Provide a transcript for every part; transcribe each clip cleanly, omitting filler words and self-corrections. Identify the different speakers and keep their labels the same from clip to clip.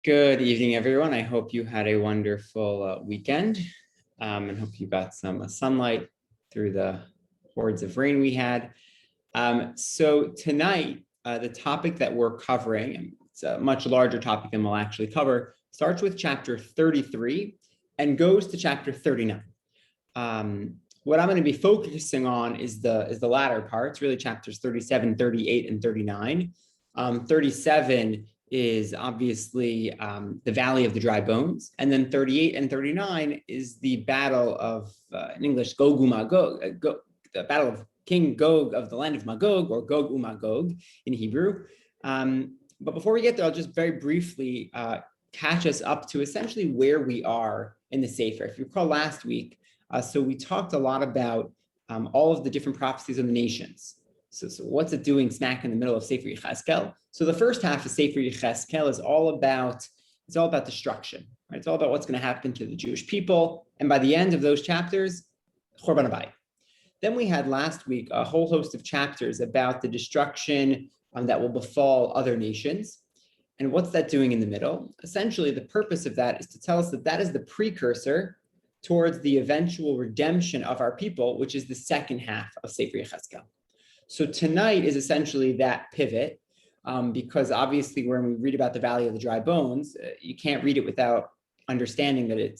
Speaker 1: Good evening, everyone. I hope you had a wonderful weekend and hope you got some sunlight through the hordes of rain we had. So tonight, the topic that we're covering, and it's a much larger topic than we'll actually cover, starts with chapter 33 and goes to chapter 39. What I'm going to be focusing on is the latter parts, really chapters 37, 38, and 39. 37 is obviously the Valley of the Dry Bones. And then 38 and 39 is the battle of, in English, Gog uMagog, the battle of King Gog of the land of Magog, or Gog uMagog in Hebrew. But before we get there, I'll just very briefly catch us up to essentially where we are in the Sefer. If you recall last week, so we talked a lot about all of the different prophecies of the nations. So what's it doing smack in the middle of Sefer Yechezkel? So the first half of Sefer Yechezkel is all about destruction, right? It's all about what's going to happen to the Jewish people. And by the end of those chapters, Chorban Habayit. Then we had last week a whole host of chapters about the destruction that will befall other nations. And what's that doing in the middle? Essentially, the purpose of that is to tell us that that is the precursor towards the eventual redemption of our people, which is the second half of Sefer Yechezkel. So tonight is essentially that pivot, because obviously when we read about the Valley of the Dry Bones, you can't read it without understanding that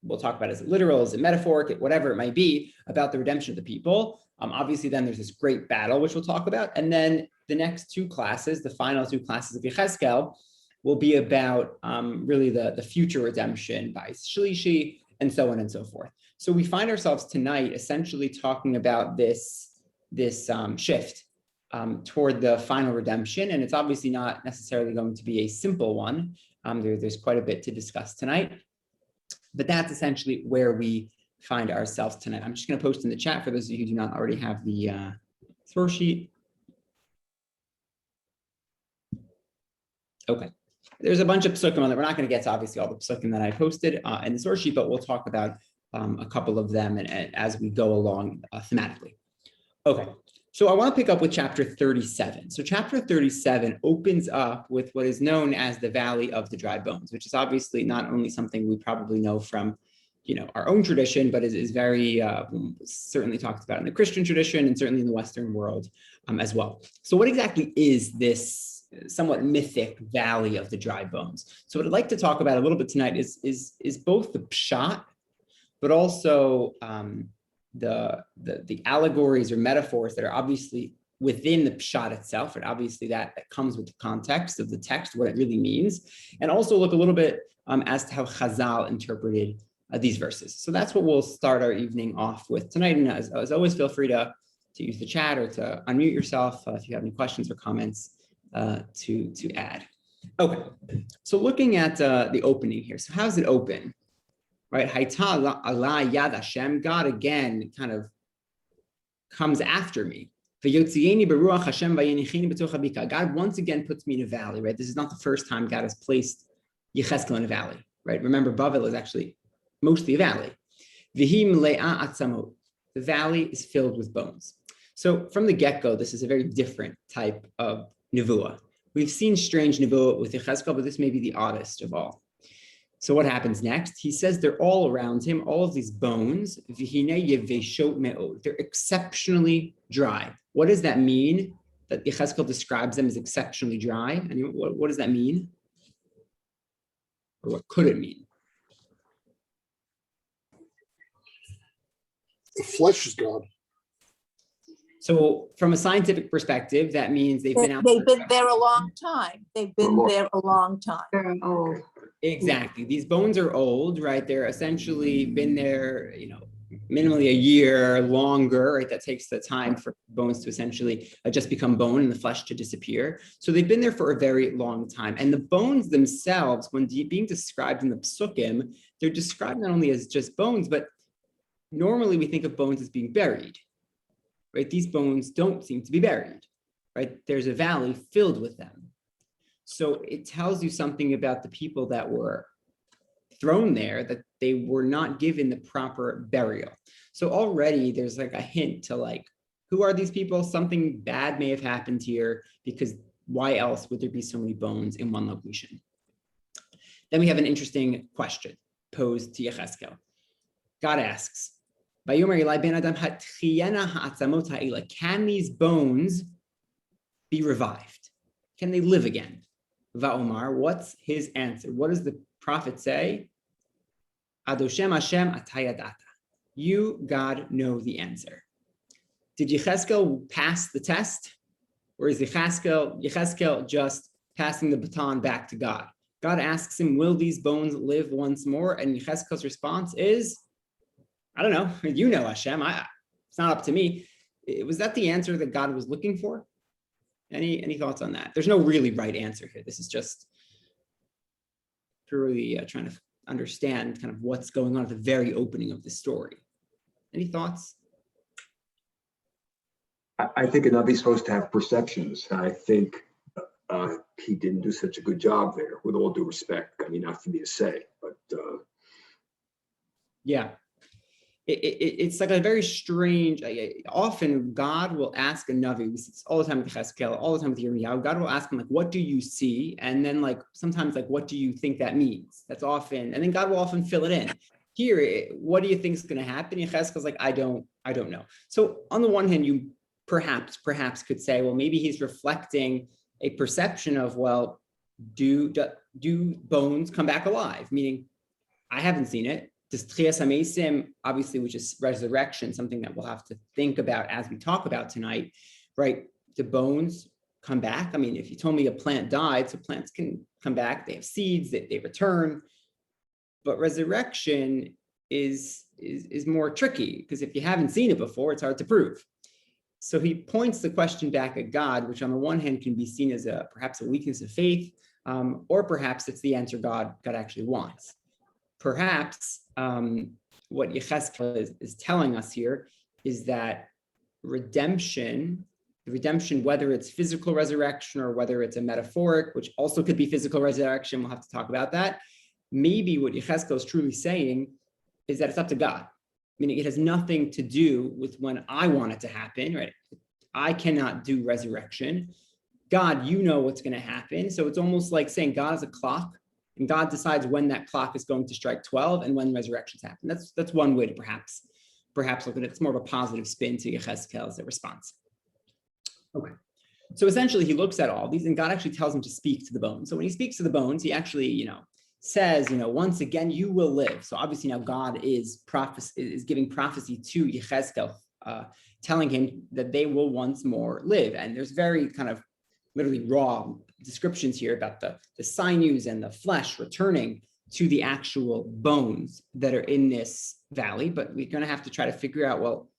Speaker 1: we'll talk about it as literal, as a metaphoric, whatever it might be, about the redemption of the people. Obviously then there's this great battle, which we'll talk about. And then the next two classes, the final two classes of Yechezkel, will be about really the future redemption by Shlishi, and so on and so forth. So we find ourselves tonight essentially talking about this shift toward the final redemption. And it's obviously not necessarily going to be a simple one. There's quite a bit to discuss tonight, but that's essentially where we find ourselves tonight. I'm just going to post in the chat for those of you who do not already have the source sheet. Okay. There's a bunch of psukim on that. We're not going to get to obviously all the psukim that I posted in the source sheet, but we'll talk about a couple of them and as we go along thematically. Okay, so I want to pick up with chapter 37. So chapter 37 opens up with what is known as the Valley of the Dry Bones, which is obviously not only something we probably know from, our own tradition, but is very certainly talked about in the Christian tradition and certainly in the Western world as well. So what exactly is this somewhat mythic Valley of the Dry Bones? So what I'd like to talk about a little bit tonight is both the pshat, but also the allegories or metaphors that are obviously within the pshat itself, and obviously that comes with the context of the text, what it really means, and also look a little bit as to how Chazal interpreted these verses. So that's what we'll start our evening off with tonight. And as always, feel free to use the chat or to unmute yourself if you have any questions or comments to add. Okay, so looking at the opening here. So how does it open? Right, Hayta Allah Yad Hashem, God again kind of comes after me. God once again puts me in a valley, right? This is not the first time God has placed Yechezkel in a valley, right? Remember, Bavel is actually mostly a valley. The valley is filled with bones. So from the get-go, this is a very different type of nevuah. We've seen strange nevuah with Yechezkel, but this may be the oddest of all. So what happens next? He says they're all around him, all of these bones. They're exceptionally dry. What does that mean? That Yechezkel describes them as exceptionally dry? And what does that mean? Or what could it mean?
Speaker 2: The flesh is gone.
Speaker 1: So from a scientific perspective, that means they've been
Speaker 3: there a long time. They've been there a long time.
Speaker 4: They're old.
Speaker 1: Exactly. These bones are old, right? They're essentially been there, minimally a year longer, right? That takes the time for bones to essentially just become bone and the flesh to disappear. So they've been there for a very long time. And the bones themselves, when being described in the psukim, they're described not only as just bones, but normally we think of bones as being buried, right? These bones don't seem to be buried, right? There's a valley filled with them. So it tells you something about the people that were thrown there, that they were not given the proper burial. So already there's like a hint to who are these people? Something bad may have happened here, because why else would there be so many bones in one location? Then we have an interesting question posed to Yechezkel. God asks, can these bones be revived? Can they live again? Va'omar, what's his answer? What does the prophet say? Adoshem Hashem atayadata. You, God, know the answer. Did Yechezkel pass the test? Or is Yechezkel just passing the baton back to God? God asks him, will these bones live once more? And Yechezkel's response is, I don't know. You know, Hashem. It's not up to me. Was that the answer that God was looking for? Any thoughts on that? There's no really right answer here. This is just purely trying to understand kind of what's going on at the very opening of the story. Any thoughts?
Speaker 2: I think a Navi's supposed to have perceptions. I think he didn't do such a good job there, with all due respect. I mean, not for me to say, but
Speaker 1: yeah. It's like a very strange, often God will ask a Navi, we see this all the time with Yechezkel, all the time with Yirmiyahu, God will ask him, like, what do you see? And then like, sometimes like, what do you think that means? That's often, and then God will often fill it in. Here, what do you think is going to happen? Yechezkel's like, I don't know. So on the one hand, you perhaps could say, well, maybe he's reflecting a perception of, well, do bones come back alive? Meaning, I haven't seen it. Does Tchias HaMeisim, obviously, which is resurrection, something that we'll have to think about as we talk about tonight, right? The bones come back. I mean, if you told me a plant died, so plants can come back, they have seeds, they return. But resurrection is more tricky, because if you haven't seen it before, it's hard to prove. So he points the question back at God, which on the one hand can be seen as perhaps a weakness of faith, or perhaps it's the answer God actually wants. Perhaps what Yechezkel is telling us here is that redemption, whether it's physical resurrection or whether it's a metaphoric, which also could be physical resurrection, we'll have to talk about that. Maybe what Yechezkel is truly saying is that it's up to God. Meaning it has nothing to do with when I want it to happen, right? I cannot do resurrection. God, you know what's going to happen. So it's almost like saying God is a clock, and God decides when that clock is going to strike 12 and when resurrections happen. That's one way to perhaps look at it. It's more of a positive spin to Yechezkel's response. Okay. So essentially he looks at all these, and God actually tells him to speak to the bones. So when he speaks to the bones, he actually, says, once again, you will live. So obviously now God is giving prophecy to Yechezkel, telling him that they will once more live. And there's very kind of literally raw descriptions here about the sinews and the flesh returning to the actual bones that are in this valley. But we're going to have to try to figure out, well,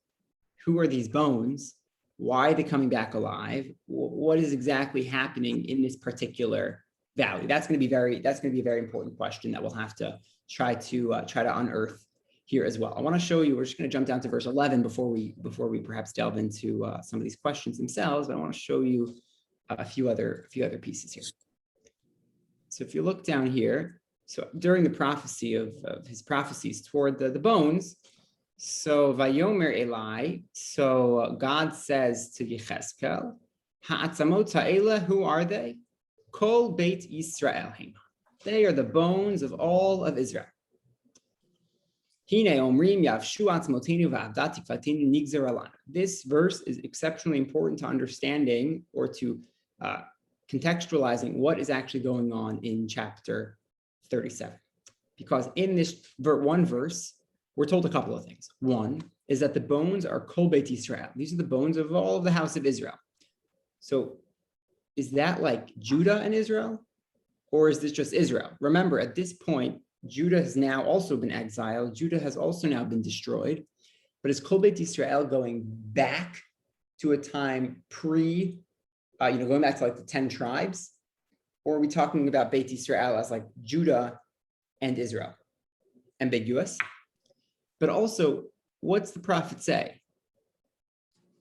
Speaker 1: who are these bones? Why are they coming back alive? What is exactly happening in this particular valley? That's going to be a very important question that we'll have to try to unearth here as well. I want to show you, we're just going to jump down to verse 11 before we perhaps delve into some of these questions themselves, but I want to show you a few other pieces here. So if you look down here, so during the prophecy of his prophecies toward the bones, so Vayomer Eli, so God says to Yechezkel, Ha'atzamot ha'ela, who are they? Kol Beit Yisrael hema. They are the bones of all of Israel. Hine omrim yavshu atzmotenu va'avdat tikvatenu nigzer alanu. This verse is exceptionally important to understanding or to contextualizing what is actually going on in chapter 37. Because in this one verse, we're told a couple of things. One is that the bones are Kol Beit Yisrael. These are the bones of all of the house of Israel. So is that like Judah and Israel? Or is this just Israel? Remember, at this point, Judah has now also been exiled. Judah has also now been destroyed. But is Kol Beit Yisrael going back to a time going back to like the 10 tribes? Or are we talking about Beit Yisrael as like Judah and Israel? Ambiguous. But also, what's the prophet say?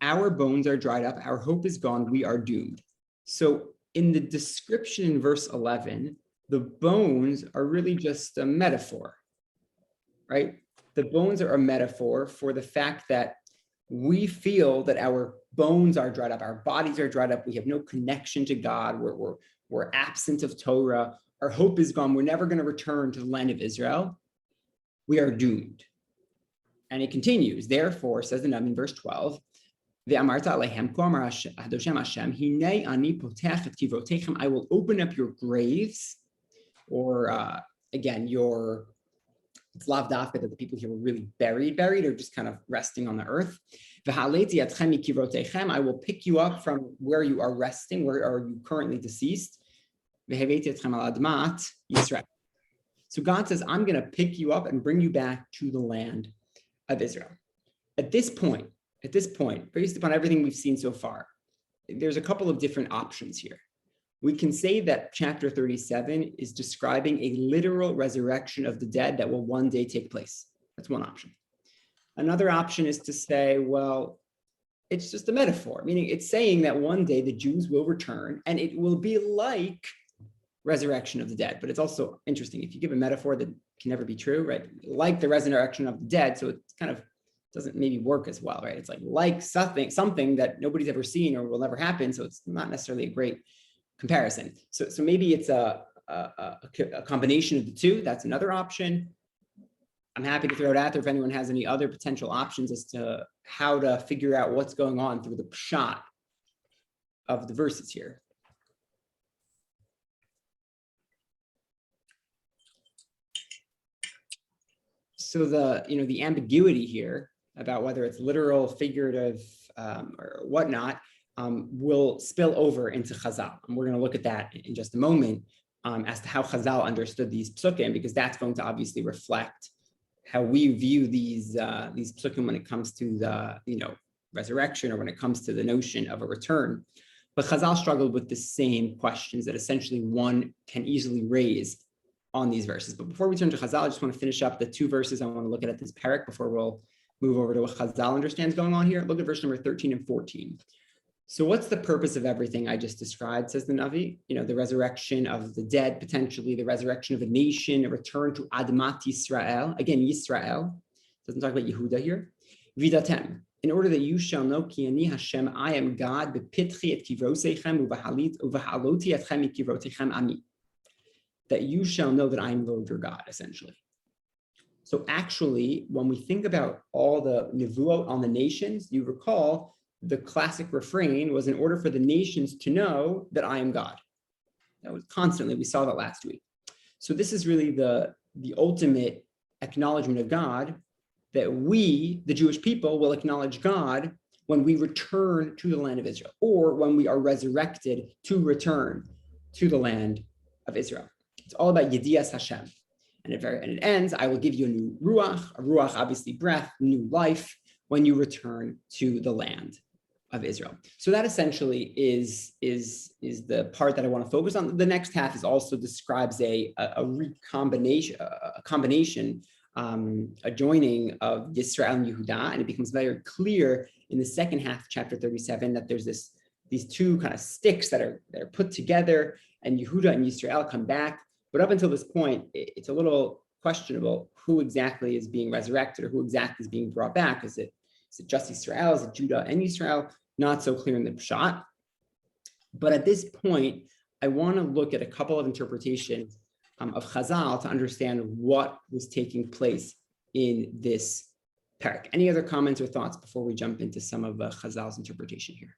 Speaker 1: Our bones are dried up. Our hope is gone. We are doomed. So in the description in verse 11, the bones are really just a metaphor, right? The bones are a metaphor for the fact that we feel that our bones are dried up, our bodies are dried up, we have no connection to God, we're absent of Torah, our hope is gone, we're never going to return to the land of Israel, we are doomed. And it continues, therefore, says the Navi in verse 12, I will open up your graves, or again, it's lavdafka that the people here were really buried, or just kind of resting on the earth. I will pick you up from where you are resting, where are you currently deceased. So God says, I'm going to pick you up and bring you back to the land of Israel. At this point, based upon everything we've seen so far, there's a couple of different options here. We can say that chapter 37 is describing a literal resurrection of the dead that will one day take place. That's one option. Another option is to say, well, it's just a metaphor, meaning it's saying that one day the Jews will return and it will be like resurrection of the dead. But it's also interesting, if you give a metaphor that can never be true, right? Like the resurrection of the dead, so it kind of doesn't maybe work as well, right? It's like something that nobody's ever seen or will never happen, so it's not necessarily a great comparison. So maybe it's a combination of the two. That's another option. I'm happy to throw it out there if anyone has any other potential options as to how to figure out what's going on through the pshat of the verses here. So the ambiguity here about whether it's literal, figurative, or whatnot, will spill over into Chazal. And we're going to look at that in just a moment as to how Chazal understood these psukim, because that's going to obviously reflect how we view these psukim when it comes to the resurrection, or when it comes to the notion of a return. But Chazal struggled with the same questions that essentially one can easily raise on these verses. But before we turn to Chazal, I just want to finish up the two verses I want to look at this parak before we'll move over to what Chazal understands going on here. Look at verse number 13 and 14. So what's the purpose of everything I just described, says the Navi? The resurrection of the dead, potentially the resurrection of a nation, a return to Admat Yisrael. Again, Yisrael. Doesn't talk about Yehuda here. Vidatem. In order that you shall know, Ki ani Hashem, I am God, bepitchi et kivroseichem, uvahaloti etchem kivrotechem ami. That you shall know that I am Lord your God, essentially. So actually, when we think about all the nevuot on the nations, you recall the classic refrain was, in order for the nations to know that I am God. That was constantly, we saw that last week. So this is really the ultimate acknowledgement of God, that we, the Jewish people, will acknowledge God when we return to the land of Israel, or when we are resurrected to return to the land of Israel. It's all about Yedias Hashem. And it ends, I will give you a new ruach, obviously breath, new life, when you return to the land of Israel. So that essentially is the part that I want to focus on. The next half is also describes a recombination, a joining of Yisrael and Yehuda, and it becomes very clear in the second half of chapter 37 that there's these two kind of sticks that are put together, and Yehuda and Yisrael come back. But up until this point, it's a little questionable who exactly is being resurrected, or who exactly is being brought back. Is it just Yisrael? Is it Judah and Yisrael? Not so clear in the pshat. But at this point, I want to look at a couple of interpretations of Chazal to understand what was taking place in this parak. Any other comments or thoughts before we jump into some of Chazal's interpretation here?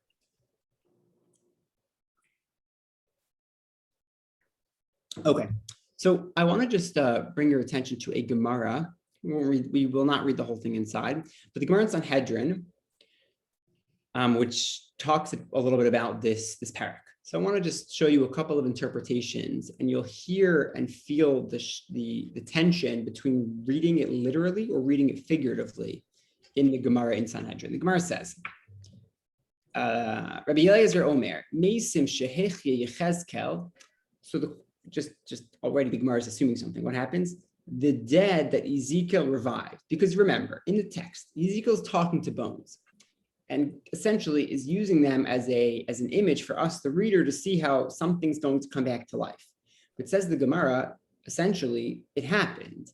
Speaker 1: Okay, so I want to just bring your attention to a Gemara. We will not read the whole thing inside, but the Gemara in Sanhedrin, which talks a little bit about this parak. So I want to just show you a couple of interpretations, and you'll hear and feel the tension between reading it literally or reading it figuratively in the Gemara in Sanhedrin. The Gemara says, Rabbi Eliezer Omer, Meisim shehechye Yechezkel. So just already the Gemara is assuming something. What happens? The dead that Ezekiel revived. Because remember, in the text, Ezekiel is talking to bones, and essentially is using them as an image for us, the reader, to see how something's going to come back to life. It says the Gemara, essentially, it happened.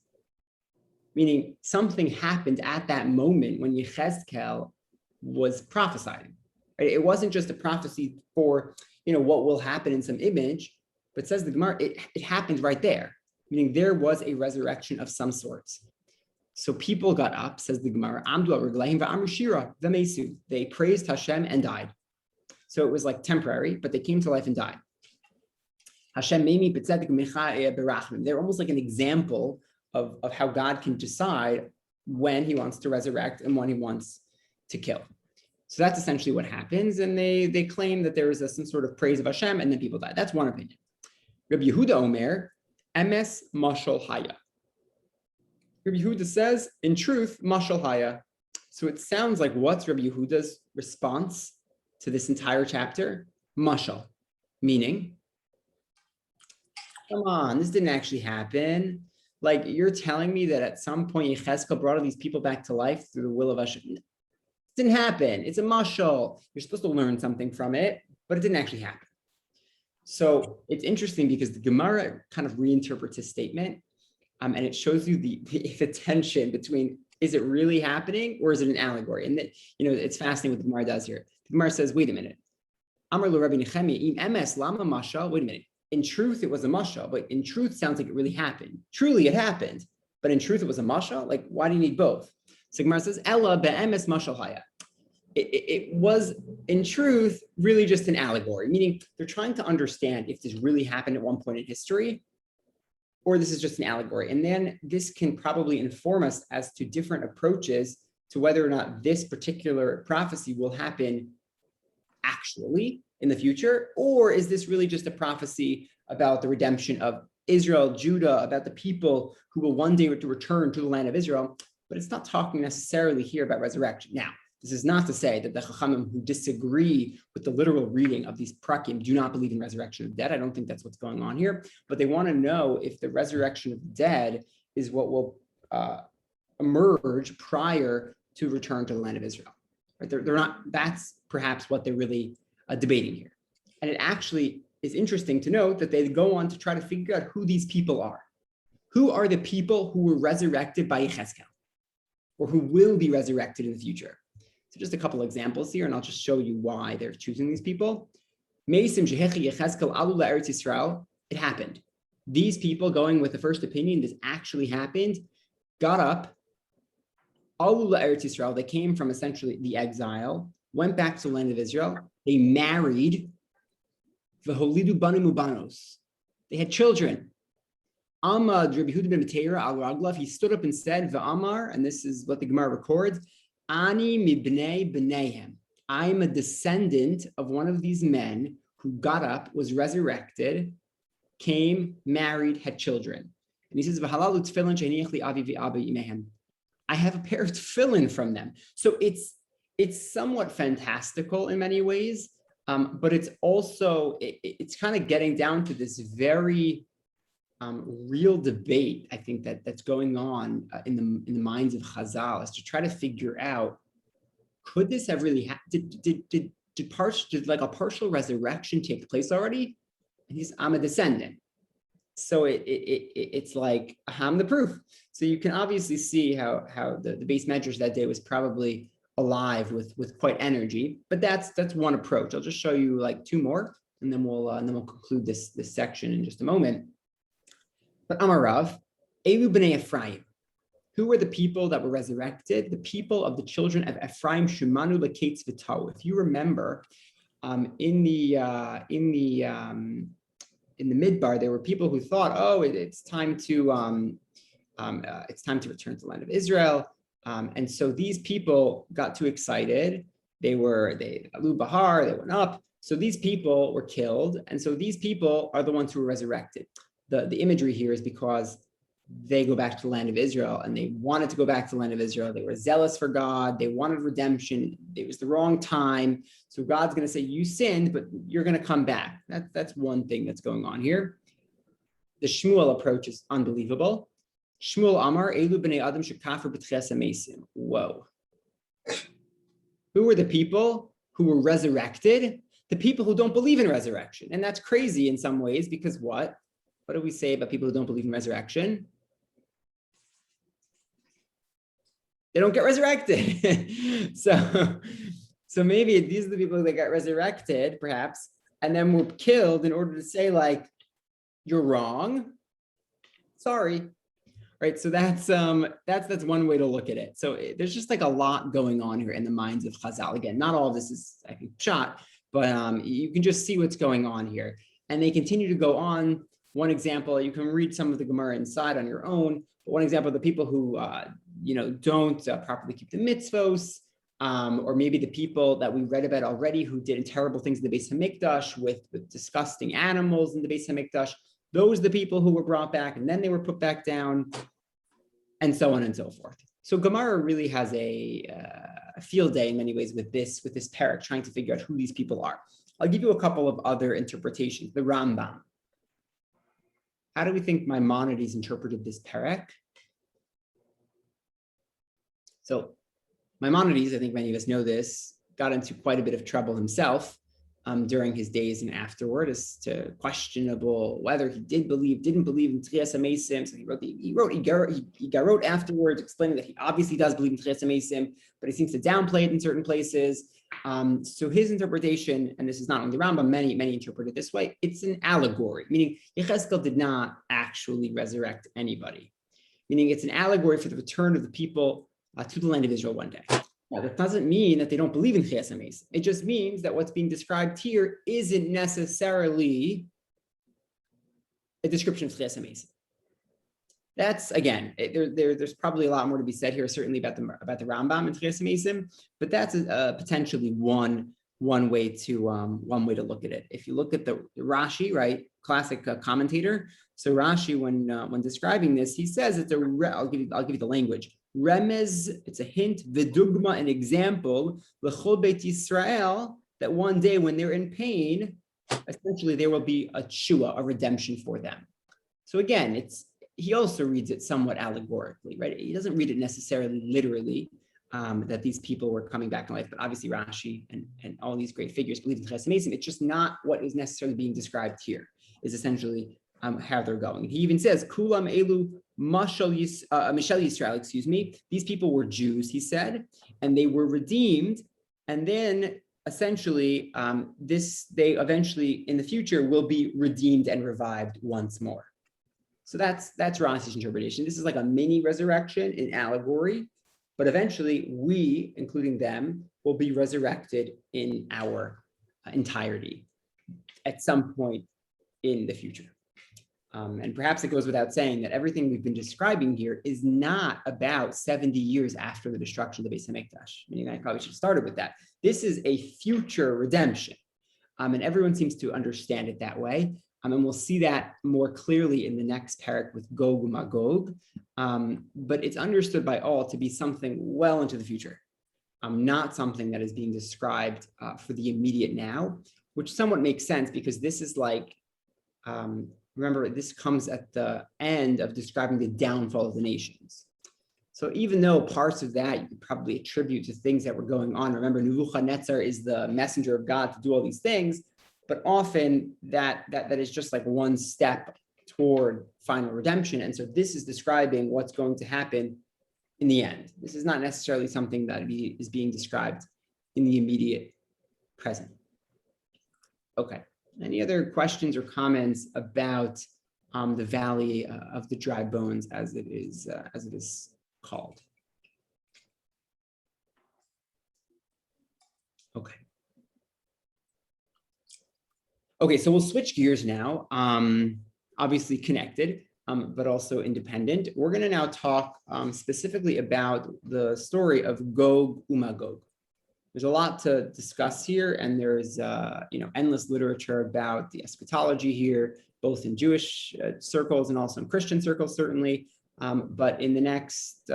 Speaker 1: Meaning something happened at that moment when Yechezkel was prophesying. Right? It wasn't just a prophecy for what will happen in some image. But says the Gemara, it happened right there, meaning there was a resurrection of some sorts. So people got up, says the Gemara, they praised Hashem and died. So it was like temporary, but they came to life and died. They're almost like an example of how God can decide when he wants to resurrect and when he wants to kill. So that's essentially what happens. And they claim that there is some sort of praise of Hashem and then people die. That's one opinion. Rabbi Yehuda Omer, emes mashal haya. Rabbi Yehuda says, in truth, mashal haya. So it sounds like what's Rabbi Yehuda's response to this entire chapter? Mashal, meaning, come on, this didn't actually happen. Like, you're telling me that at some point Yechezkel brought all these people back to life through the will of Hashem. It didn't happen. It's a mashal. You're supposed to learn something from it, but it didn't actually happen. So it's interesting because the Gemara kind of reinterprets his statement, and it shows you the tension between, is it really happening or is it an allegory? And that, it's fascinating what the Gemara does here. The Gemara says, wait a minute. Amar lo Rabbi Nechemia, im emes lama mashal. Wait a minute. In truth, it was a mashal, but in truth sounds like it really happened. Truly, it happened, but in truth, it was a mashal. Like, why do you need both? So Gemara says, Ella be'emes mashal haya. It was, in truth, really just an allegory, meaning they're trying to understand if this really happened at one point in history, or this is just an allegory. And then this can probably inform us as to different approaches to whether or not this particular prophecy will happen actually in the future, or is this really just a prophecy about the redemption of Israel, Judah, about the people who will one day return to the land of Israel, but it's not talking necessarily here about resurrection. Now, this is not to say that the Chachamim who disagree with the literal reading of these prakim do not believe in resurrection of the dead. I don't think that's what's going on here, but they want to know if the resurrection of the dead is what will emerge prior to return to the land of Israel. Right? They're not. That's perhaps what they're really debating here. And it actually is interesting to note that they go on to try to figure out who these people are. Who are the people who were resurrected by Yechezkel, or who will be resurrected in the future? So just a couple examples here, and I'll just show you why they're choosing these people. It happened. These people, going with the first opinion, this actually happened, got up. They came from essentially the exile, went back to the land of Israel. They married. They had children. He stood up and said, V'amar, and this is what the Gemara records, Ani mibnei b'neihem. I'm a descendant of one of these men who got up, was resurrected, came, married, had children. And he says, V'halalu tefillin she'haniach li avi v'aba imehem. I have a pair of tefillin from them. So it's somewhat fantastical in many ways, but it's also, it's kind of getting down to this very real debate, I think, that's going on in the minds of Chazal, is to try to figure out, could this have really happened? Did like a partial resurrection take place already? And I'm a descendant. So it's like, I'm the proof. So you can obviously see how the base medrash that day was probably alive with quite energy. But that's one approach. I'll just show you like two more, and then we'll conclude this section in just a moment. But Amarav, Elu b'nei Ephraim. Who were the people that were resurrected? The people of the children of Ephraim, Shumanu l'kates v'tau. If you remember, in the Midbar, there were people who thought, oh, it's time to return to the land of Israel, and so these people got too excited. They alu bahar, they went up. So these people were killed, and so these people are the ones who were resurrected. The imagery here is because they go back to the land of Israel, and they wanted to go back to the land of Israel. They were zealous for God. They wanted redemption. It was the wrong time. So God's going to say, you sinned, but you're going to come back. That's one thing that's going on here. The Shmuel approach is unbelievable. Shmuel Amar, Elu b'nei Adam shekafar b'tches hamesim. Whoa. Who were the people who were resurrected? The people who don't believe in resurrection. And that's crazy in some ways, because what? What do we say about people who don't believe in resurrection? They don't get resurrected. So maybe these are the people that got resurrected, perhaps, and then were killed in order to say, like, you're wrong. Sorry. Right. So that's one way to look at it. So there's just like a lot going on here in the minds of Chazal. Again, not all of this is, I think, shot, but you can just see what's going on here. And they continue to go on. One example, you can read some of the Gemara inside on your own. But one example, the people who don't properly keep the mitzvos, or maybe the people that we read about already who did terrible things in the Beis Hamikdash with disgusting animals in the Beis Hamikdash. Those are the people who were brought back and then they were put back down, and so on and so forth. So Gemara really has a field day in many ways with this parak, trying to figure out who these people are. I'll give you a couple of other interpretations. The Rambam. How do we think Maimonides interpreted this parak? So Maimonides, I think many of us know this, got into quite a bit of trouble himself during his days and afterward as to questionable whether he didn't believe in Tchias HaMeisim. So he wrote afterwards explaining that he obviously does believe in Tchias HaMeisim, but he seems to downplay it in certain places. So his interpretation, and this is not only Rambam, many interpret it this way, it's an allegory, meaning Yechezkel did not actually resurrect anybody, meaning it's an allegory for the return of the people to the land of Israel one day. Now, that doesn't mean that they don't believe in Tchias HaMeisim. It just means that what's being described here isn't necessarily a description of Tchias HaMeisim. That's, again, there's probably a lot more to be said here, certainly about the Rambam and Tchias HaMeisim, but that's potentially one way to look at it. If you look at the Rashi, right, classic commentator. So Rashi, when describing this, he says it's I'll give you the language. Remez, it's a hint, vidugma, an example, l'chol beit Yisrael, that one day when they're in pain, essentially there will be a tshuva, a redemption for them. So again, he also reads it somewhat allegorically, right? He doesn't read it necessarily literally, that these people were coming back in life, but obviously Rashi and all these great figures believe in Tchias HaMeisim. It's just not what is necessarily being described here, is essentially how they're going. He even says, Kulam Elu Mishal Yisrael, these people were Jews, he said, and they were redeemed, and then essentially they eventually in the future will be redeemed and revived once more. So that's Rashi's interpretation. This is like a mini resurrection in allegory, but eventually we, including them, will be resurrected in our entirety at some point in the future. And perhaps it goes without saying that everything we've been describing here is not about 70 years after the destruction of the Beis Hamikdash. Meaning I probably should have started with that. This is a future redemption. And everyone seems to understand it that way. And we'll see that more clearly in the next parak with Gog and Magog. But it's understood by all to be something well into the future, not something that is being described for the immediate now, which somewhat makes sense because this is like, remember, this comes at the end of describing the downfall of the nations. So even though parts of that you could probably attribute to things that were going on, remember, Nebuchadnezzar is the messenger of God to do all these things, but often that is just like one step toward final redemption. And so this is describing what's going to happen in the end. This is not necessarily something that is being described in the immediate present. Okay. Any other questions or comments about the Valley of the Dry Bones, as it is called? Okay. Okay, so we'll switch gears now. Obviously connected, but also independent. We're going to now talk specifically about the story of Gog and Magog. There's a lot to discuss here, and there's endless literature about the eschatology here, both in Jewish circles and also in Christian circles, certainly. But in the next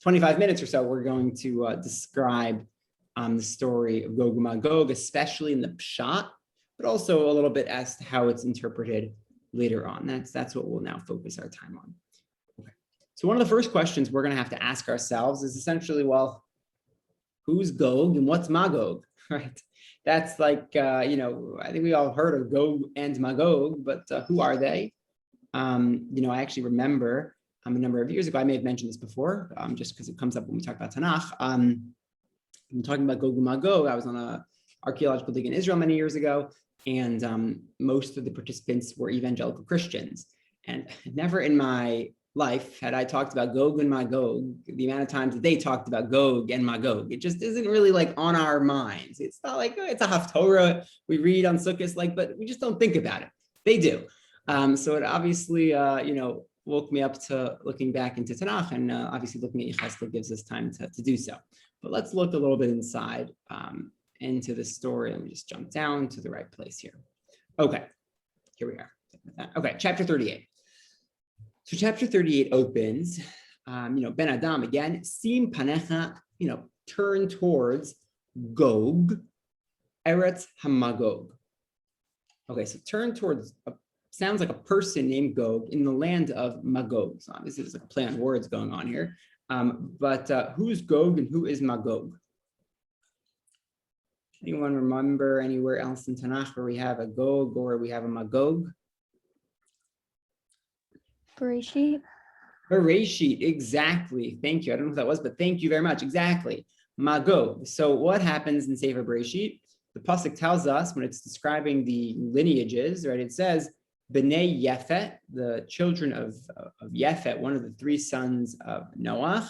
Speaker 1: 25 minutes or so, we're going to describe the story of Gog and Magog, especially in the Pshat, but also a little bit as to how it's interpreted later on. That's what we'll now focus our time on. Okay. So one of the first questions we're going to have to ask ourselves is essentially, well, who's Gog and what's Magog, right? That's like, I think we all heard of Gog and Magog, but who are they? I actually remember a number of years ago, I may have mentioned this before, just because it comes up when we talk about Tanakh. I'm talking about Gog and Magog. I was on an archaeological dig in Israel many years ago, And most of the participants were evangelical Christians. And never in my life had I talked about Gog and Magog, the amount of times that they talked about Gog and Magog. It just isn't really like on our minds. It's not like, oh, it's a Haftorah we read on Sukkot, like, but we just don't think about it. They do. So it obviously, woke me up to looking back into Tanakh, and obviously looking at Yechezkel gives us time to do so. But let's look a little bit inside into the story. Let me just jump down to the right place here. Okay, here we are. Okay, chapter 38. So chapter 38 opens, Ben Adam again, Sim Panecha, turn towards Gog, Eretz Hamagog. Okay, so turn towards, sounds like a person named Gog in the land of Magog. So obviously there's like a play on words going on here. But who's Gog and who is Magog? Anyone remember anywhere else in Tanakh where we have a Gog or we have a Magog?
Speaker 4: Bereshit.
Speaker 1: Bereshit, exactly. Thank you. I don't know what that was, but thank you very much. Exactly. Magog. So what happens in Sefer Bereshit? The pasuk tells us when it's describing the lineages, right? It says, B'nai Yefet, the children of Yefet, one of the three sons of Noach,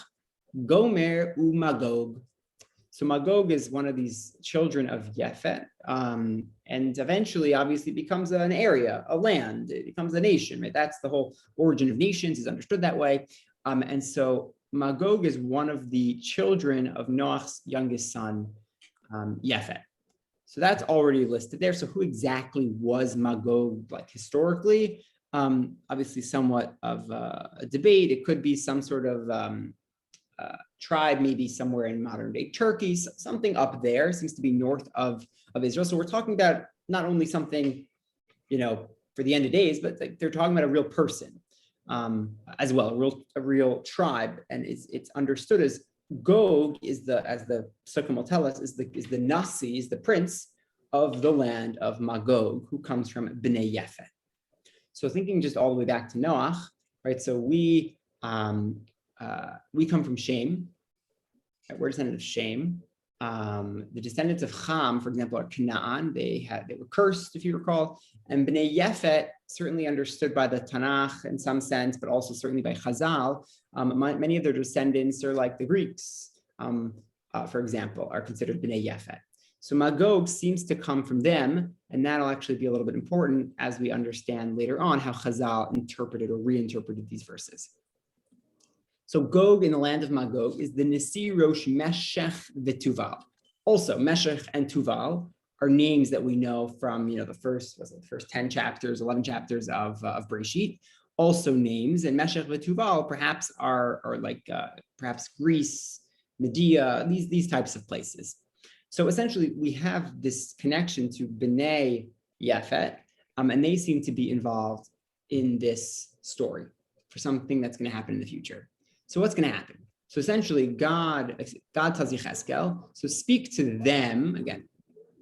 Speaker 1: Gomer u Magog. So Magog is one of these children of Yefet, and eventually, obviously, becomes an area, a land. It becomes a nation, right? That's the whole origin of nations is understood that way. And so Magog is one of the children of Noach's youngest son, Yefet. So that's already listed there. So who exactly was Magog, like historically? Obviously, somewhat of a debate. It could be some sort of tribe, maybe somewhere in modern day Turkey, something up there, seems to be north of Israel. So we're talking about not only something, for the end of days, but they're talking about a real person as well, a real tribe. And it's understood as Gog is as the Sukkim will tell us, is the Nasi, is the prince of the land of Magog, who comes from B'nai Yefet. So thinking just all the way back to Noach, right? So we come from Shem. Right? We're descendants of Shem. The descendants of Ham, for example, are Canaan. They were cursed, if you recall. And B'nai Yefet, certainly understood by the Tanakh in some sense, but also certainly by Chazal. Many of their descendants are like the Greeks, for example, are considered B'nai Yefet. So Magog seems to come from them, and that'll actually be a little bit important as we understand later on how Chazal interpreted or reinterpreted these verses. So Gog in the land of Magog is the Nisi Rosh Meshech v'Tuval. Also, Meshech and Tuval are names that we know from the first 10 chapters, 11 chapters of Bereshit. Also names, and Meshech v'Tuval perhaps are like perhaps Greece, Medea, these types of places. So essentially, we have this connection to B'nai Yefet, and they seem to be involved in this story for something that's going to happen in the future. So what's going to happen? So essentially, God tells Yechezkel, so speak to them, again,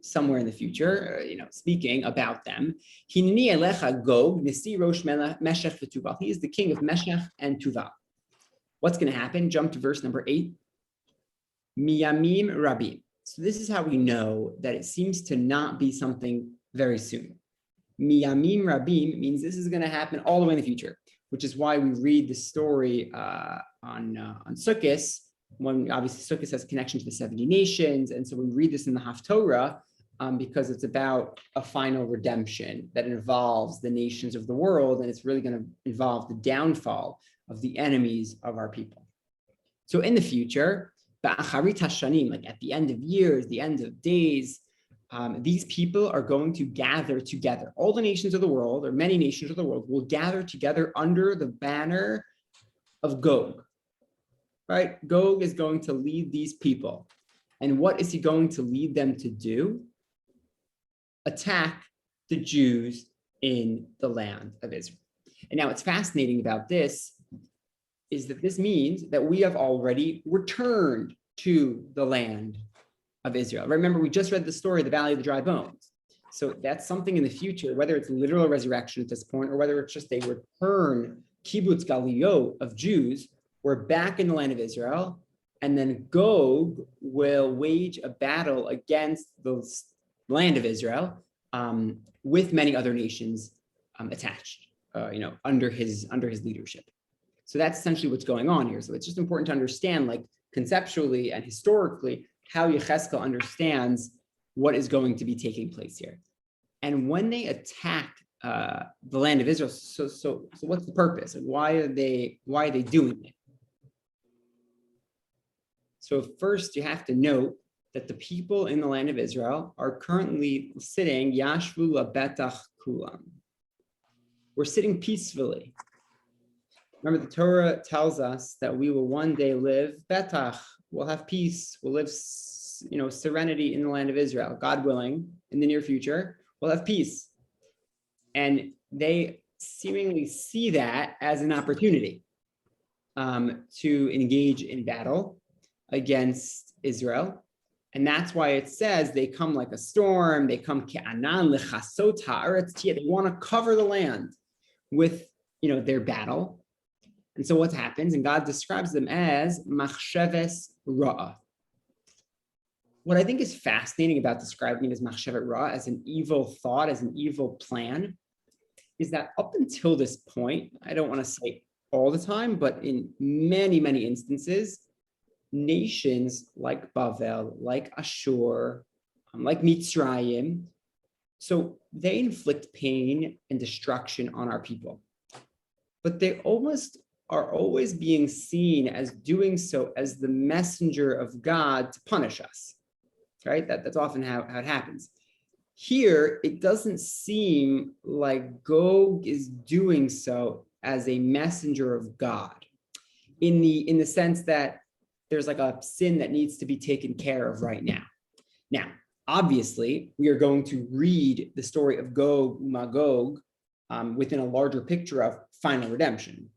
Speaker 1: somewhere in the future, speaking about them. Hineni elecha Gog, nisi rosh Meshech v'Tuval. He is the king of Meshech and Tuval. What's going to happen? Jump to verse number 8. Miyamim Rabbi. So this is how we know that it seems to not be something very soon. Miyamim Rabim means this is going to happen all the way in the future, which is why we read the story on Sukkot, when obviously Sukkot has connection to the 70 nations. And so we read this in the Haftorah because it's about a final redemption that involves the nations of the world, and it's really going to involve the downfall of the enemies of our people. So in the future, Ba'acharit hashanim, like at the end of years, the end of days, these people are going to gather together. All the nations of the world, or many nations of the world, will gather together under the banner of Gog. Right? Gog is going to lead these people. And what is he going to lead them to do? Attack the Jews in the land of Israel. And now what's fascinating about this is that this means that we have already returned to the land of Israel. Remember, we just read the story of the Valley of the Dry Bones. So that's something in the future, whether it's literal resurrection at this point, or whether it's just a return, kibbutz galiyot of Jews, we're back in the land of Israel, and then Gog will wage a battle against the land of Israel, with many other nations attached, under his leadership. So that's essentially what's going on here. So it's just important to understand, like conceptually and historically, how Yechezkel understands what is going to be taking place here. And when they attack the land of Israel, so what's the purpose? And why are they doing it? So first, you have to note that the people in the land of Israel are currently sitting Yashvu Betach Kulam. We're sitting peacefully. Remember, the Torah tells us that we will one day live Betach. We'll have peace. We'll live, serenity in the land of Israel. God willing, in the near future, we'll have peace. And they seemingly see that as an opportunity to engage in battle against Israel. And that's why it says they come like a storm. They come ke'anan lechasot ha'aretz tiyah. They want to cover the land with, their battle. And so what happens? And God describes them as machsheves ra'ah. What I think is fascinating about describing it as machshevet ra'ah, as an evil thought, as an evil plan, is that up until this point, I don't want to say all the time, but in many, many instances, nations like Bavel, like Ashur, like Mitzrayim, so they inflict pain and destruction on our people. But they are always being seen as doing so as the messenger of God to punish us, right? That's often how it happens. Here, it doesn't seem like Gog is doing so as a messenger of God, in the sense that there's like a sin that needs to be taken care of right now. Now, obviously, we are going to read the story of Gog, Magog, within a larger picture of final redemption.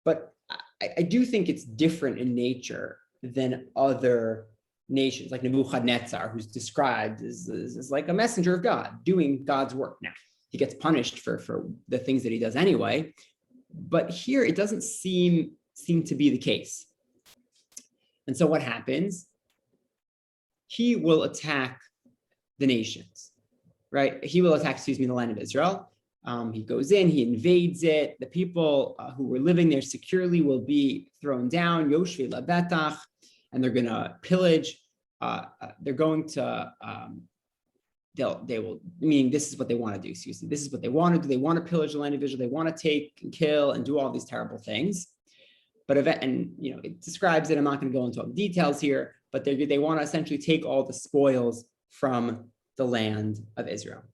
Speaker 1: But I do think it's different in nature than other nations, like Nebuchadnezzar, who's described as like a messenger of God, doing God's work. Now, he gets punished for the things that he does anyway, but here it doesn't seem to be the case. And so what happens? He will attack the nations, right? He will attack, the land of Israel. He goes in, he invades it. The people who were living there securely will be thrown down, Yoshve Labetach, and they're going to pillage. They're going to, they will, meaning this is what they want to do, this is what they want to do. They want to pillage the land of Israel. They want to take and kill and do all these terrible things. But it describes it. I'm not going to go into all the details here, but they want to essentially take all the spoils from the land of Israel.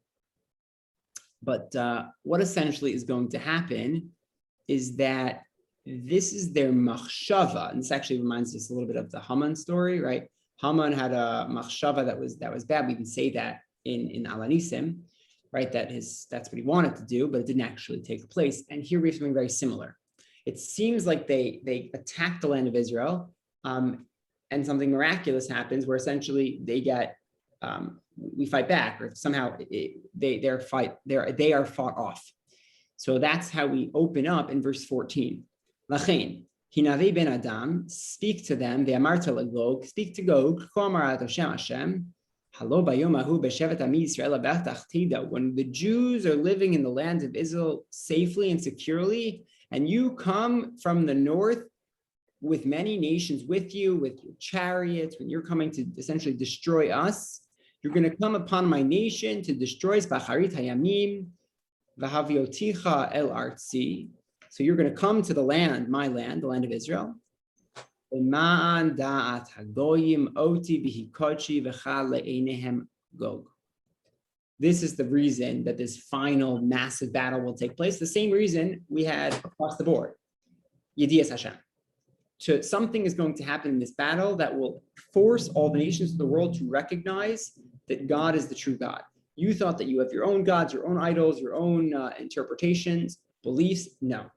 Speaker 1: But what essentially is going to happen is that this is their machshava, and this actually reminds us a little bit of the Haman story, right? Haman had a machshava that was bad. We can say that in Alanisim, right? That's what he wanted to do, but it didn't actually take place. And here we have something very similar. It seems like they attack the land of Israel, and something miraculous happens where essentially they get we fight back, or somehow they are fought off. So that's how we open up in verse 14. Lachein Hinavi ben Adam, speak to them. The Amarta Gog, speak to Gog. Hashem. When the Jews are living in the land of Israel safely and securely, and you come from the north with many nations with you, with your chariots, when you're coming to essentially destroy us, you're going to come upon my nation to destroy Bacharit Hayamim, Vahavioticha El Artzi. So you're going to come to the land, my land, the land of Israel. This is the reason that this final massive battle will take place. The same reason we had across the board. Yedias Hashem. So something is going to happen in this battle that will force all the nations of the world to recognize that God is the true God. You thought that you have your own gods, your own idols, your own interpretations, beliefs. No.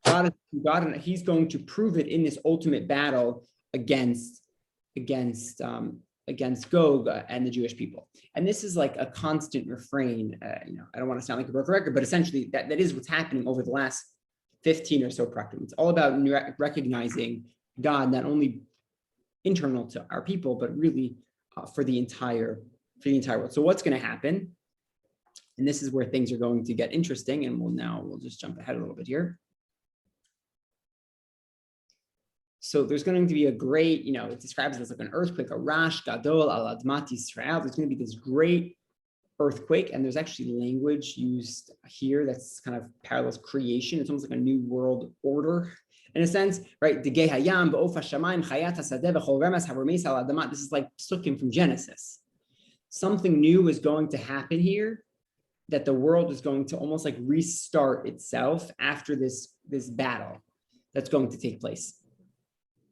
Speaker 1: God is God, and he's going to prove it in this ultimate battle against Gog and the Jewish people. And this is like a constant refrain. I don't want to sound like a broken record, but essentially that is what's happening over the last 15 or so practicums. It's all about recognizing God, not only internal to our people, but really for the entire world. So what's going to happen? And this is where things are going to get interesting. And we'll just jump ahead a little bit here. So there's going to be a great, it describes it as like an earthquake, a rash gadol al admat Yisrael. There's going to be this great earthquake, and there's actually language used here that's kind of parallels creation. It's almost like a new world order in a sense, right? This is like psukim from Genesis. Something new is going to happen here, that the world is going to almost like restart itself after this battle that's going to take place.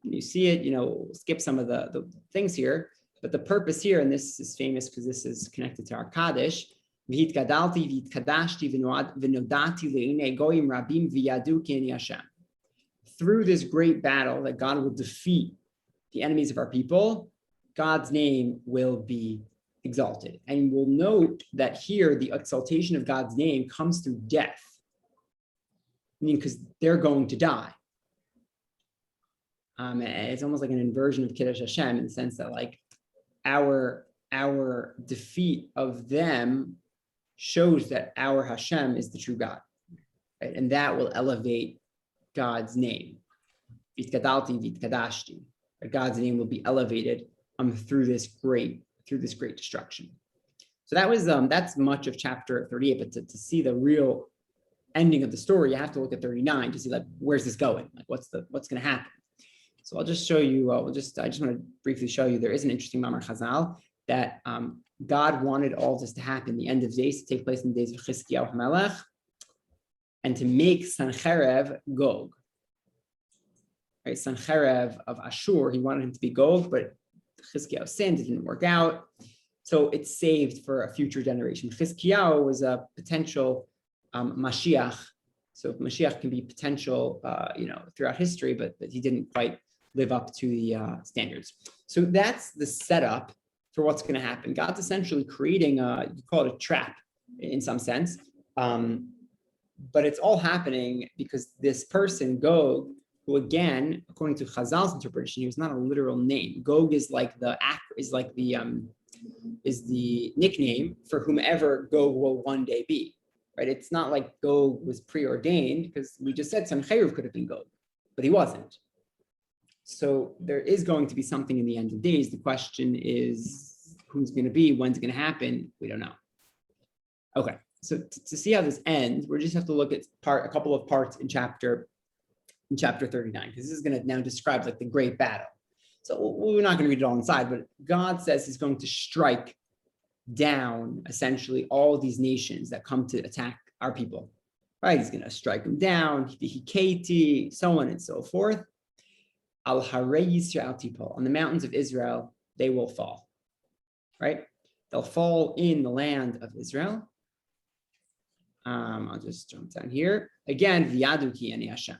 Speaker 1: You see it, we'll skip some of the things here, but the purpose here, and this is famous because this is connected to our Kaddish, through this great battle that God will defeat the enemies of our people, God's name will be exalted. And we'll note that here the exaltation of God's name comes through death, because they're going to die. And it's almost like an inversion of Kiddush Hashem in the sense that like our defeat of them shows that our Hashem is the true God, right? And that will elevate God's name. God's name will be elevated through this great destruction. So that's much of chapter 38. But to see the real ending of the story, you have to look at 39 to see like where's this going? Like what's going to happen? So I'll just show you. I just want to briefly show you. There is an interesting Mamar Chazal that God wanted all this to happen, the end of days, to take place in the days of Yechezkel Melech, and to make Sancherev Gog. Right, Sancherev of Ashur, he wanted him to be Gog, but Yechezkel sinned, it didn't work out. So it's saved for a future generation. Yechezkel was a potential Mashiach. So Mashiach can be potential, throughout history, but he didn't quite live up to the standards. So that's the setup for what's going to happen. God's essentially creating you call it a trap in some sense, but it's all happening because this person, Gog, who again, according to Chazal's interpretation, he was not a literal name. Gog is like the nickname for whomever Gog will one day be. Right? It's not like Gog was preordained, because we just said Sancherev could have been Gog, but he wasn't. So there is going to be something in the end of days. The question is who's going to be, when's it going to happen? We don't know. Okay, so to see how this ends, we just have to look at a couple of parts in chapter 39, because this is going to now describe like the great battle. So we're not going to read it all inside, but God says he's going to strike down essentially all these nations that come to attack our people, right? He's going to strike them down, Hiketi, so on and so forth. Al Harei Yisrael Tipol, on the mountains of Israel, they will fall, right? They'll fall in the land of Israel. I'll just jump down here. Again, V'yadu ki ani Hashem.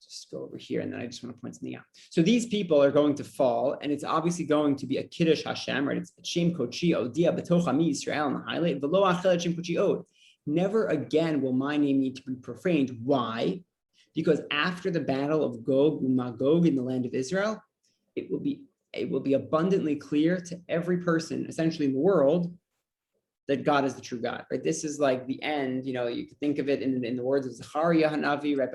Speaker 1: Just go over here, and then I just want to point something out. So these people are going to fall, and it's obviously going to be a Kiddush Hashem, right? It's Shem Kochi Odia B'toch Ami Yisrael and the highlight. V'lo achelet Shem Kochi Od. Never again will my name need to be profaned. Why? Because after the battle of Gog and Magog in the land of Israel, it will be abundantly clear to every person, essentially in the world, that God is the true God, right? This is like the end, you could think of it in the words of Zechariah Hanavi, right?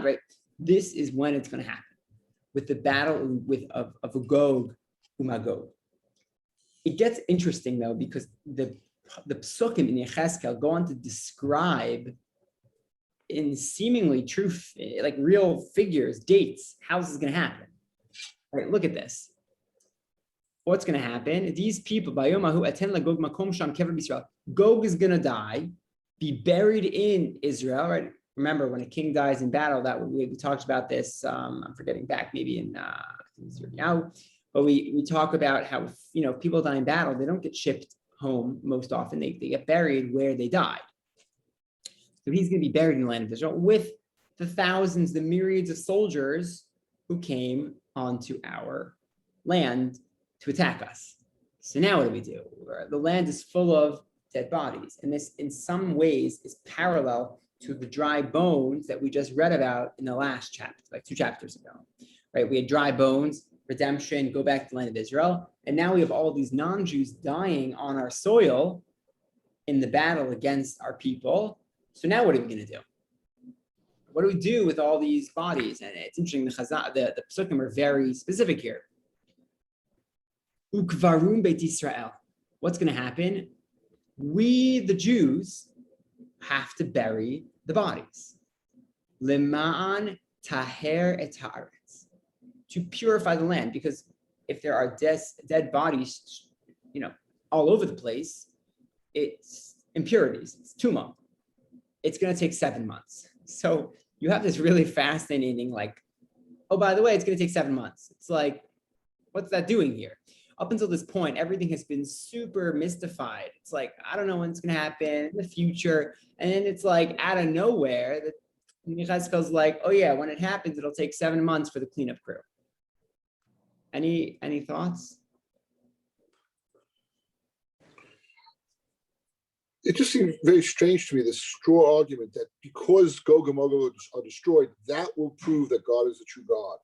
Speaker 1: Right? This is when it's going to happen, with the battle of Gog and Magog. It gets interesting though, because the psukim in Yechezkel go on to describe in seemingly true, like real figures, dates, how this is going to happen. All right, look at this. What's going to happen? These people, Gog is going to die, be buried in Israel, right? Remember, when a king dies in battle, that we talked about this. I'm forgetting back, maybe in now, but we talk about how people die in battle, they don't get shipped home most often. They get buried where they died. So he's going to be buried in the land of Israel with the thousands, the myriads of soldiers who came onto our land to attack us. So now what do? The land is full of dead bodies. And this in some ways is parallel to the dry bones that we just read about in the last chapter, like 2 chapters ago, right? We had dry bones, redemption, go back to the land of Israel. And now we have all these non-Jews dying on our soil in the battle against our people. So now what are we going to do? What do we do with all these bodies? And it's interesting, the Pesukim are very specific here. Ukvarum Beit Israel. What's going to happen? We, the Jews, have to bury the bodies. Lema'an taher et haaretz, to purify the land, because if there are dead bodies, all over the place, it's impurities, it's tumah. It's going to take 7 months. So you have this really fascinating, oh, by the way, it's going to take 7 months. It's like, what's that doing here? Up until this point, everything has been super mystified. It's like, I don't know when it's going to happen in the future. And then it's like out of nowhere, that Yechezkel's like, oh yeah, when it happens, it'll take 7 months for the cleanup crew. Any thoughts?
Speaker 4: It just seems very strange to me, this straw argument that because Gog and Magog are destroyed, that will prove that God is the true God.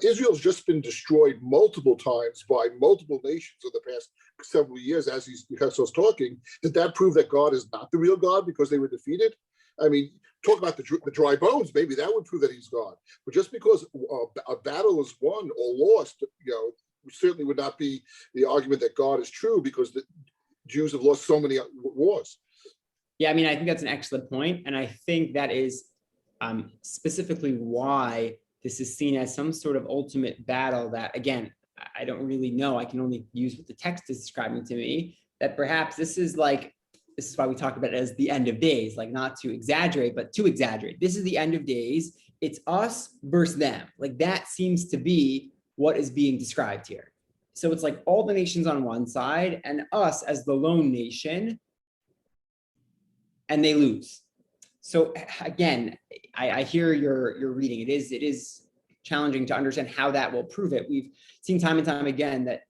Speaker 4: Israel's just been destroyed multiple times by multiple nations over the past several years, as Yechezkel's talking. Did that prove that God is not the real God because they were defeated? I mean, talk about the dry bones, maybe that would prove that he's God. But just because a battle is won or lost, certainly would not be the argument that God is true, because the Jews have lost so many wars.
Speaker 1: Yeah, I mean, I think that's an excellent point. And I think that is specifically why this is seen as some sort of ultimate battle that, again, I don't really know. I can only use what the text is describing to me, that perhaps this is why we talk about it as the end of days, not to exaggerate, but to exaggerate. This is the end of days. It's us versus them. That seems to be what is being described here. So it's like all the nations on one side and us as the lone nation, and they lose. So again, I hear your reading. It is challenging to understand how that will prove it. We've seen time and time again that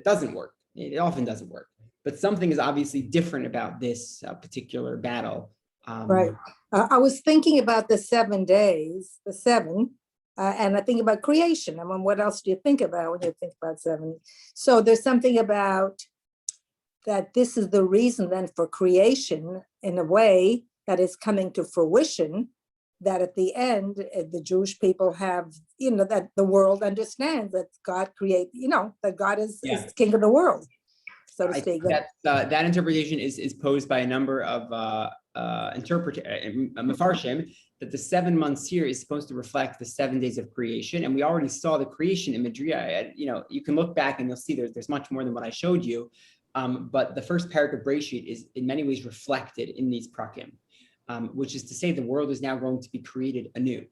Speaker 1: doesn't work. It often doesn't work. But something is obviously different about this particular battle.
Speaker 3: Right. I was thinking about the 7 days, the seven, and I think about creation. I mean, what else do you think about when you think about 7? So there's something about that this is the reason then for creation in a way that is coming to fruition, that at the end, the Jewish people have, that the world understands that God that God is king of the world, so to speak.
Speaker 1: That interpretation is posed by a number of Mefarshim, that the 7 months here is supposed to reflect the 7 days of creation. And we already saw the creation imagery. You can look back and you'll see there's much more than what I showed you. But the first parak of Breshit is in many ways reflected in these prakim, which is to say the world is now going to be created anew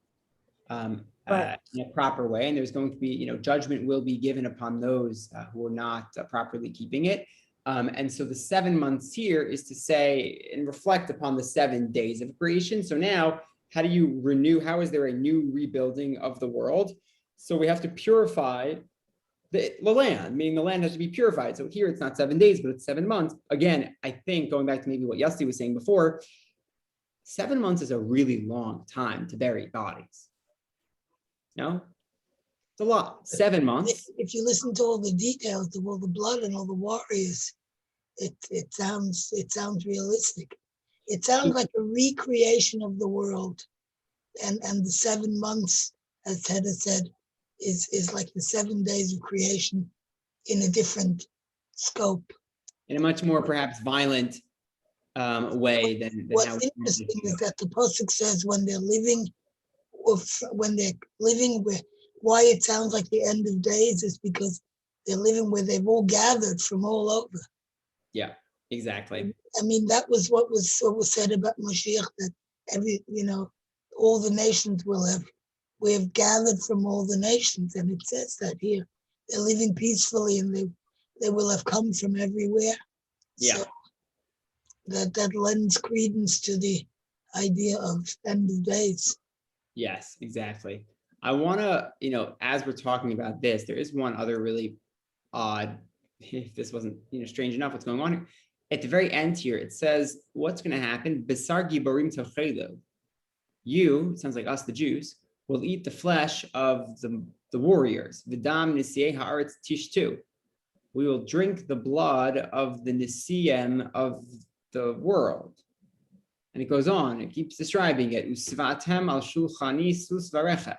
Speaker 1: in a proper way. And there's going to be, judgment will be given upon those who are not properly keeping it. And so the 7 months here is to say and reflect upon the 7 days of creation. So now, how do you renew? How is there a new rebuilding of the world? So we have to purify the land, meaning the land has to be purified. So here it's not 7 days, but it's 7 months. Again, I think going back to maybe what Yossi was saying before, 7 months is a really long time to bury bodies. No? It's a lot. 7 months.
Speaker 5: If you listen to all the details of all the blood and all the warriors, it sounds realistic. It sounds like a recreation of the world, and the 7 months, as Ted has said, is like the 7 days of creation in a different scope,
Speaker 1: in a much more perhaps violent way than
Speaker 5: what's interesting is that the pasuk says when they're living with, why it sounds like the end of days is because they're living where they've all gathered from all over.
Speaker 1: Yeah, exactly.
Speaker 5: I mean, that was what was said about Mashiach, that all the nations we have gathered from all the nations, and it says that here they're living peacefully and they will have come from everywhere.
Speaker 1: Yeah.
Speaker 5: So that lends credence to the idea of end of days.
Speaker 1: Yes, exactly. I want to, as we're talking about this, there is one other really odd, if this wasn't, strange enough, what's going on here. At the very end here, it says, what's going to happen? Besar giborim tochelu. You, it sounds like us, the Jews, will eat the flesh of the the warriors. V'dam nisiyei haaretz tishtu. We will drink the blood of the nisiyim of the world. And it goes on, it keeps describing it. Usvatem al shulchani sus varecha.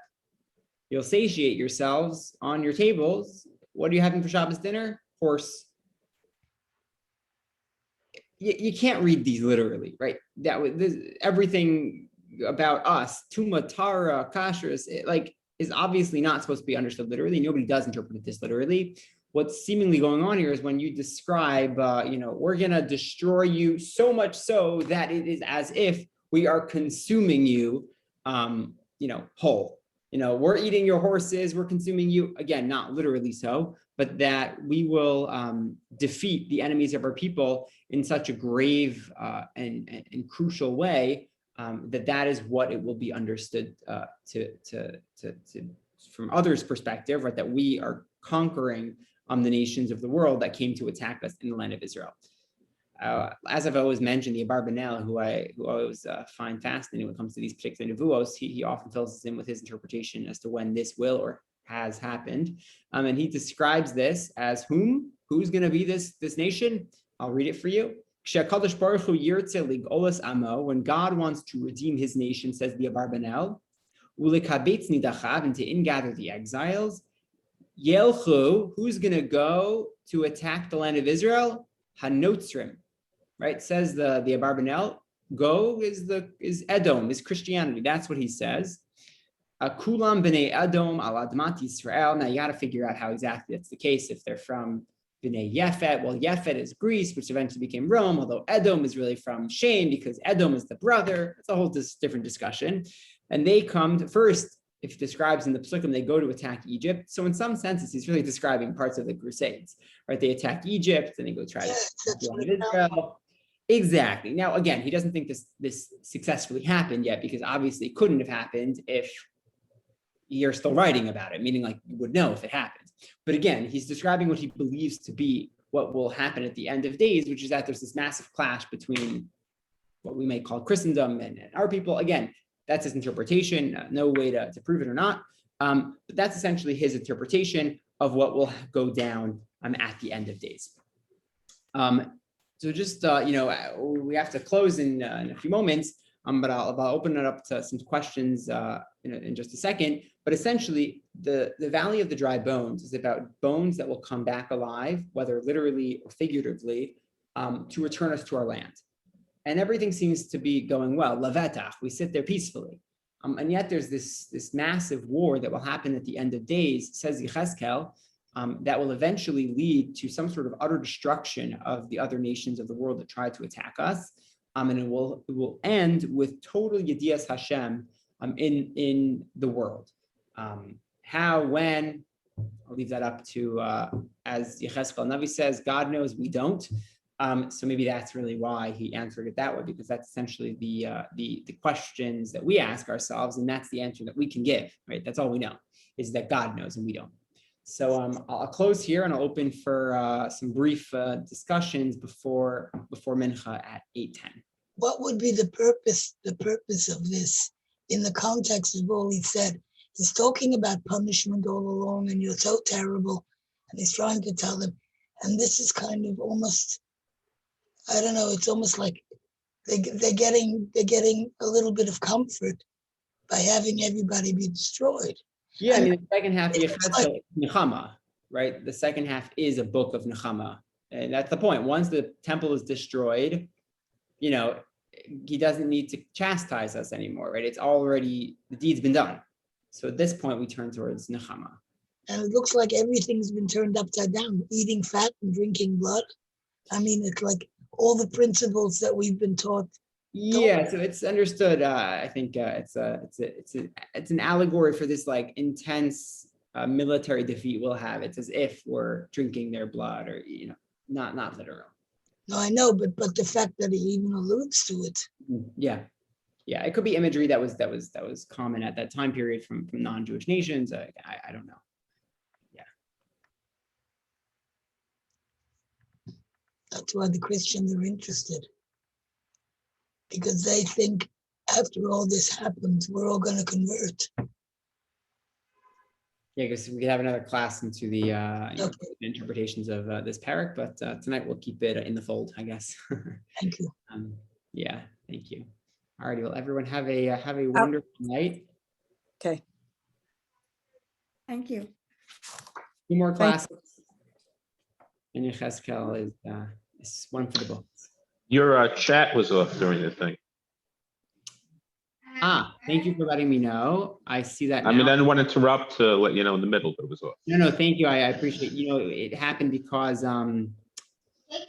Speaker 1: You'll satiate yourselves on your tables. What are you having for Shabbos dinner? Horse. You can't read these literally, right? Everything about us, tuma, tara, kashrus, is obviously not supposed to be understood literally. Nobody does interpret this literally. What's seemingly going on here is when you describe, we're going to destroy you so much so that it is as if we are consuming you, whole. We're eating your horses, we're consuming you, again, not literally so, but that we will defeat the enemies of our people in such a grave and crucial way that is what it will be understood from others' perspective, right? That we are conquering the nations of the world that came to attack us in the land of Israel. As I've always mentioned, the Abarbanel, who I always find fascinating when it comes to these particular nevuos, he often fills us in with his interpretation as to when this will or has happened. And he describes this as who's going to be this nation? I'll read it for you. When God wants to redeem his nation, says the Abarbanel, and to ingather the exiles, Yelchu, who's going to go to attack the land of Israel? Hanotzrim, right? Says the Abarbanel, go is Edom, is Christianity. That's what he says. Kulam b'nei Edom al admat Yisrael. Now you got to figure out how exactly that's the case. If they're from b'nei Yefet, well, Yefet is Greece, which eventually became Rome, although Edom is really from Shem because Edom is the brother. It's a whole different discussion. And they come to first, if it describes in the Psukim, they go to attack Egypt. So in some senses, he's really describing parts of the Crusades, right? They attack Egypt and they go try to attack Israel. Exactly. Now, again, he doesn't think this successfully happened yet because obviously it couldn't have happened if you're still writing about it, meaning like you would know if it happened. But again, he's describing what he believes to be what will happen at the end of days, which is that there's this massive clash between what we may call Christendom and our people. Again, that's his interpretation, no way to prove it or not. But that's essentially his interpretation of what will go down at the end of days. So just, we have to close in a few moments, but I'll open it up to some questions in just a second. But essentially, the Valley of the Dry Bones is about bones that will come back alive, whether literally or figuratively, to return us to our land. And everything seems to be going well. Lavetach, we sit there peacefully. And yet there's this massive war that will happen at the end of days, says Yechezkel, that will eventually lead to some sort of utter destruction of the other nations of the world that try to attack us. And it will end with total Yedias Hashem in the world. How, when, I'll leave that up to, as Yechezkel Navi says, God knows, we don't. So maybe that's really why he answered it that way, because that's essentially the questions that we ask ourselves, and that's the answer that we can give, right? That's all we know, is that God knows and we don't. So I'll close here and I'll open for some brief discussions before Mincha at 8:10.
Speaker 5: What would be the purpose of this in the context of all he said? He's talking about punishment all along, and you're so terrible, and he's trying to tell them, and this is kind of almost, I don't know, it's almost like they're getting a little bit of comfort by having everybody be destroyed.
Speaker 1: Yeah, I mean, the second half of Yechezkel is Nechama, right? The second half is a book of Nechama. And that's the point. Once the temple is destroyed, he doesn't need to chastise us anymore, right? It's already, the deed's been done. So at this point, we turn towards Nechama.
Speaker 5: And it looks like everything's been turned upside down, eating fat and drinking blood. I mean, it's like all the principles that we've been taught.
Speaker 1: Yeah, so it's understood. I think it's an allegory for this like intense military defeat we'll have. It's as if we're drinking their blood, or not literal.
Speaker 5: No, I know, but the fact that he even alludes to it.
Speaker 1: Yeah, it could be imagery that was common at that time period from non-Jewish nations. I don't know. Yeah,
Speaker 5: that's why the Christians are interested. Because they think after all this happens, we're all going to convert.
Speaker 1: Yeah, because we could have another class into the
Speaker 5: Okay.
Speaker 1: interpretations of this parak, but tonight we'll keep it in the fold, I guess.
Speaker 5: Thank you.
Speaker 1: Yeah, thank you. All righty, well, everyone have a wonderful night.
Speaker 3: Okay.
Speaker 6: Thank you.
Speaker 1: 2 more
Speaker 3: Thank
Speaker 1: classes. And Yechezkel is one for the books.
Speaker 7: Your chat was off during the thing.
Speaker 1: Thank you for letting me know. I see that
Speaker 7: I mean, I
Speaker 1: now.
Speaker 7: didn't want to interrupt to let you know in the middle, but it was off.
Speaker 1: No, thank you. I appreciate, it happened because